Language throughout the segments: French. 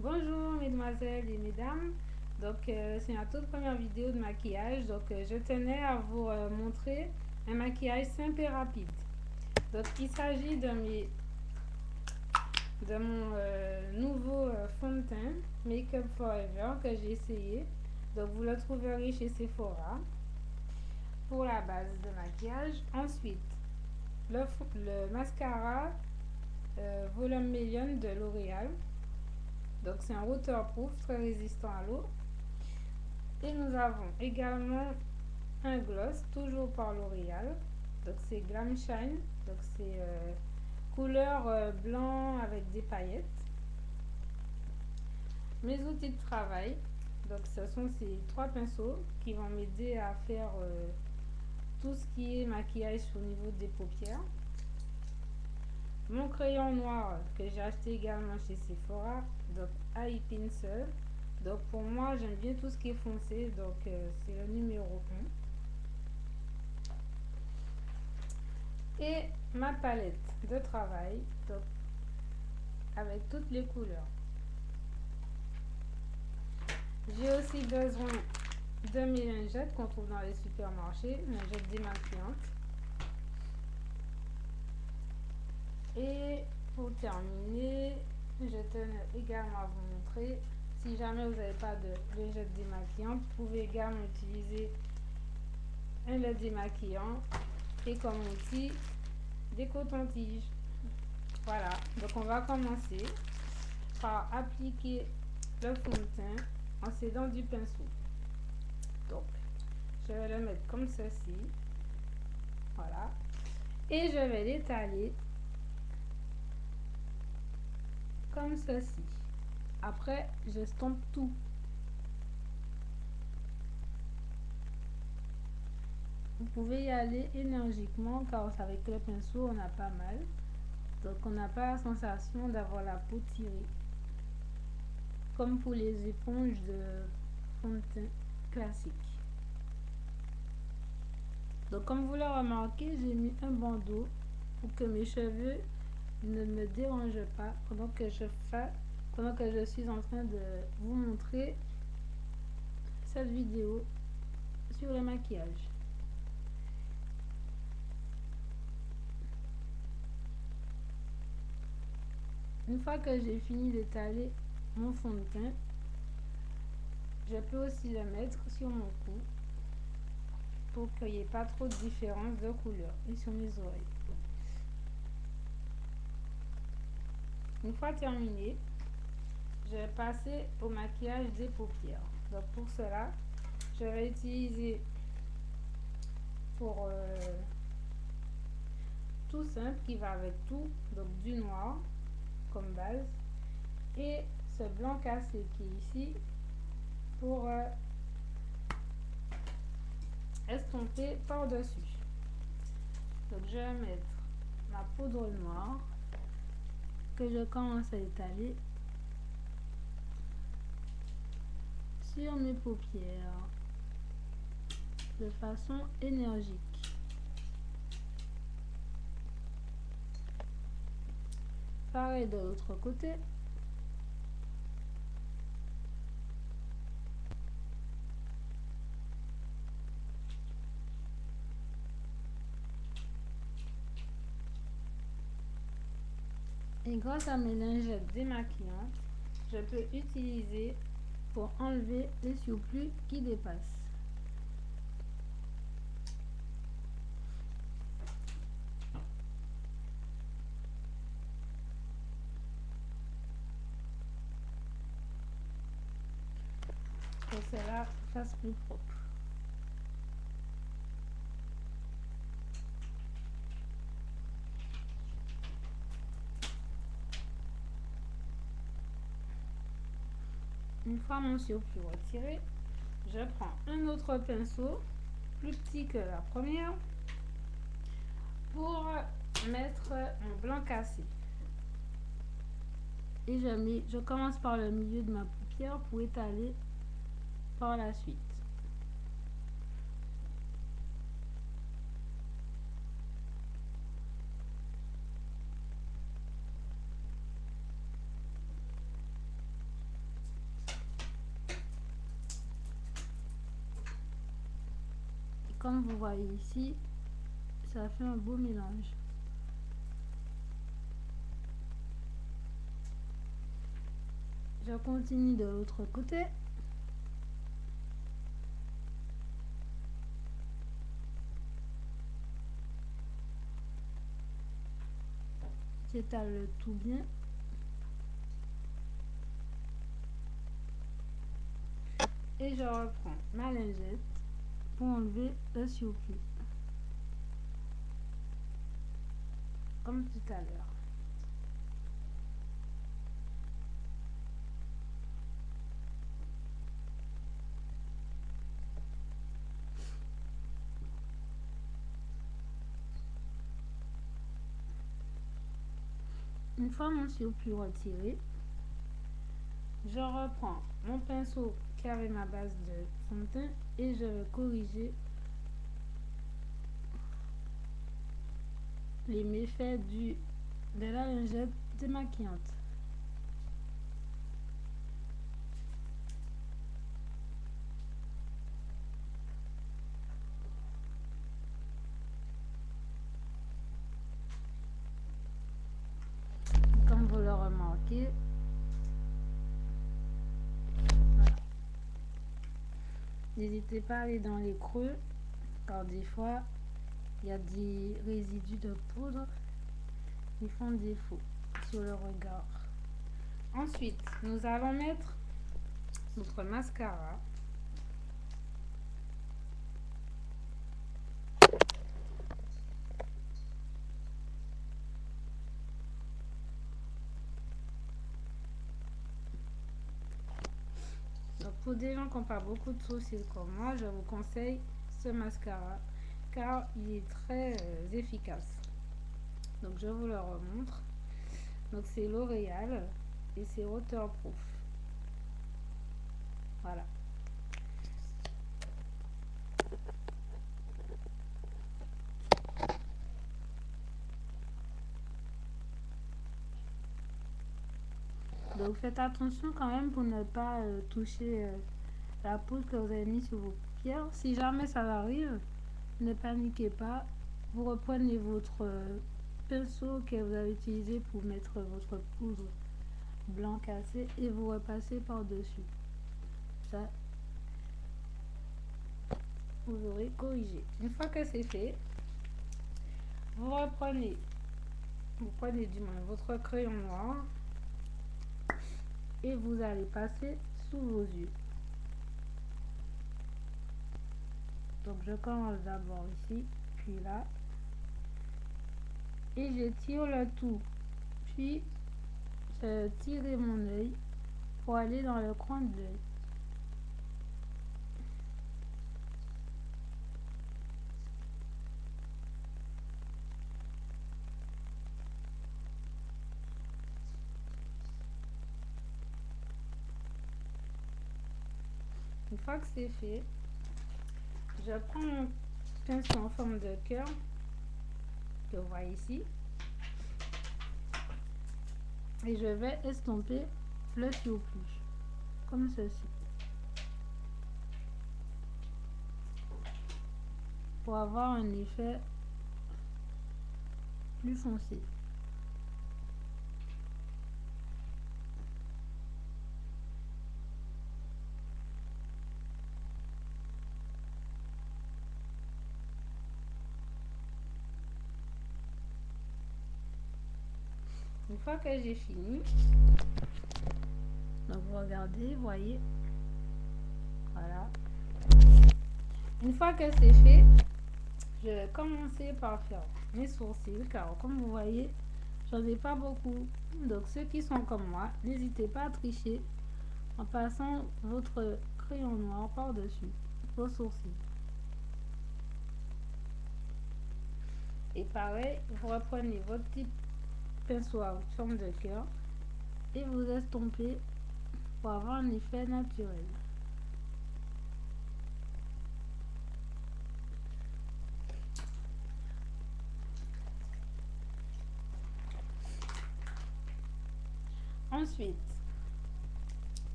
Bonjour mesdemoiselles et mesdames, c'est ma toute première vidéo de maquillage, je tenais à vous montrer un maquillage simple et rapide. Donc il s'agit de mon nouveau fond de teint Make Up Forever que j'ai essayé. Donc vous le trouverez chez Sephora pour la base de maquillage. Ensuite le mascara Volume Million de L'Oréal. Donc c'est un waterproof très résistant à l'eau. Et nous avons également un gloss, toujours par L'Oréal. Donc c'est Glam Shine. Donc c'est couleur blanc avec des paillettes. Mes outils de travail. Donc ce sont ces trois pinceaux qui vont m'aider à faire tout ce qui est maquillage au niveau des paupières. Mon crayon noir que j'ai acheté également chez Sephora. Donc Eye Pencil. Donc pour moi j'aime bien tout ce qui est foncé. Donc c'est le numéro 1. Et ma palette de travail. Donc avec toutes les couleurs. J'ai aussi besoin de mes lingettes qu'on trouve dans les supermarchés, lingettes démaquillantes. Et pour terminer, je tenais également à vous montrer, si jamais vous n'avez pas de lingettes démaquillantes, vous pouvez également utiliser un lait démaquillant et comme outil des cotons-tiges. Voilà, donc on va commencer par appliquer le fond de teint en s'aidant du pinceau. Donc je vais le mettre comme ceci, voilà, et je vais l'étaler comme ceci. Après j'estompe tout. Vous pouvez y aller énergiquement car avec le pinceau on a pas mal, donc on n'a pas la sensation d'avoir la peau tirée comme pour les éponges de fond de teint classique. Donc comme vous le remarquez, j'ai mis un bandeau pour que mes cheveux ne me dérangent pas pendant que je suis en train de vous montrer cette vidéo sur le maquillage. Une fois que j'ai fini d'étaler mon fond de teint, je peux aussi le mettre sur mon cou pour qu'il n'y ait pas trop de différence de couleur et sur mes oreilles. Une fois terminé, je vais passer au maquillage des paupières. Donc pour cela, je vais utiliser pour tout simple qui va avec tout, donc du noir comme base et ce blanc cassé qui est ici pour estomper par dessus. Donc je vais mettre ma poudre noire que je commence à étaler sur mes paupières de façon énergique. Pareil de l'autre côté. Et grâce à mes lingettes démaquillantes, je peux utiliser pour enlever les surplus qui dépassent. Pour que cela fasse plus propre. Une fois mon surplus retiré, je prends un autre pinceau, plus petit que la première, pour mettre mon blanc cassé. Et je commence par le milieu de ma paupière pour étaler par la suite. comme vous voyez ici, ça fait un beau mélange. Je continue de l'autre côté. J'étale le tout bien. Et je reprends ma lingette pour enlever le surplus. Comme tout à l'heure. Une fois mon surplus retiré, je reprends mon pinceau qui avait ma base de fond de teint et je vais corriger les méfaits de la lingette démaquillante. Comme vous le remarquez, voilà. N'hésitez pas à aller dans les creux, car des fois, il y a des résidus de poudre qui font défaut sur le regard. Ensuite, nous allons mettre notre mascara. Donc pour des gens qui n'ont pas beaucoup de sourcils comme moi, je vous conseille ce mascara car il est très efficace. Donc je vous le remontre. Donc c'est L'Oréal et c'est waterproof. Voilà. Donc faites attention quand même pour ne pas toucher la poudre que vous avez mis sur vos paupières. Si jamais ça arrive, ne paniquez pas. Vous reprenez votre pinceau que vous avez utilisé pour mettre votre poudre blanc cassé et vous repassez par-dessus. Ça, vous aurez corrigé. Une fois que c'est fait, vous prenez du moins votre crayon noir et vous allez passer sous vos yeux. Donc je commence d'abord ici, puis là, et je tire le tout, puis je tire mon œil pour aller dans le coin de l'œil. Une fois que c'est fait, je prends mon pinceau en forme de cœur que vous voyez ici et je vais estomper le surplus comme ceci pour avoir un effet plus foncé. Une fois que j'ai fini, donc vous regardez, voyez, voilà. Une fois que c'est fait, je vais commencer par faire mes sourcils car comme vous voyez, j'en ai pas beaucoup. Donc ceux qui sont comme moi, n'hésitez pas à tricher en passant votre crayon noir par-dessus vos sourcils. Et pareil, vous reprenez votre petit pinceau à forme de cœur et vous estompez pour avoir un effet naturel. Ensuite,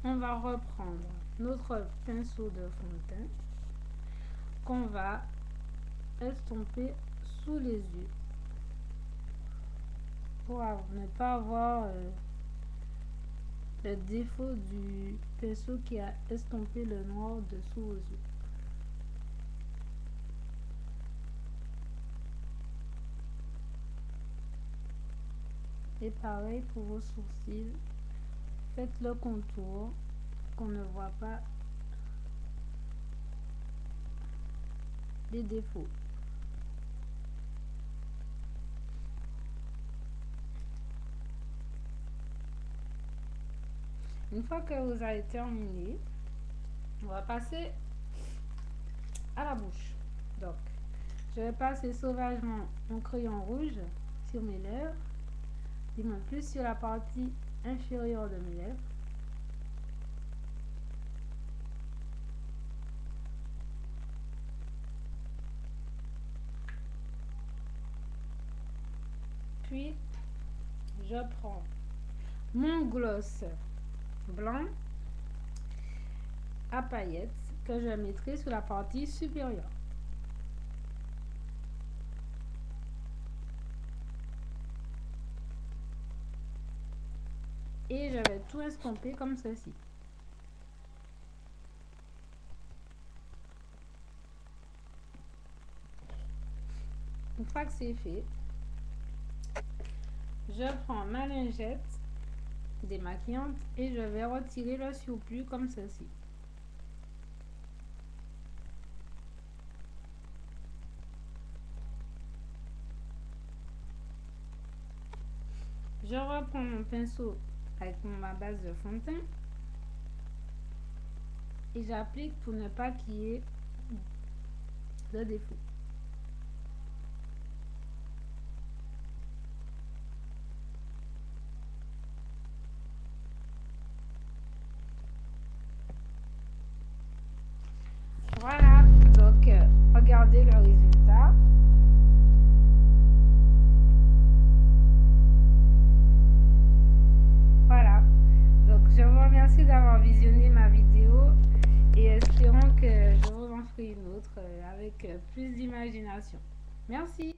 on va reprendre notre pinceau de fond de teint qu'on va estomper sous les yeux pour ne pas avoir le défaut du pinceau qui a estompé le noir dessous aux yeux. Et pareil pour vos sourcils, faites le contour qu'on ne voit pas les défauts. Une fois que vous avez terminé, on va passer à la bouche. Donc, je vais passer sauvagement mon crayon rouge sur mes lèvres, du moins plus sur la partie inférieure de mes lèvres. Puis, je prends mon gloss blanc à paillettes que je mettrai sur la partie supérieure. Et je vais tout estomper comme ceci. Une fois que c'est fait, je prends ma lingette démaquillante et je vais retirer le surplus comme ceci. Je reprends mon pinceau avec ma base de fond de teint et j'applique pour ne pas qu'il y ait de défaut. Voilà, donc regardez le résultat. Voilà, donc je vous remercie d'avoir visionné ma vidéo et espérons que je vous en ferai une autre avec plus d'imagination. Merci.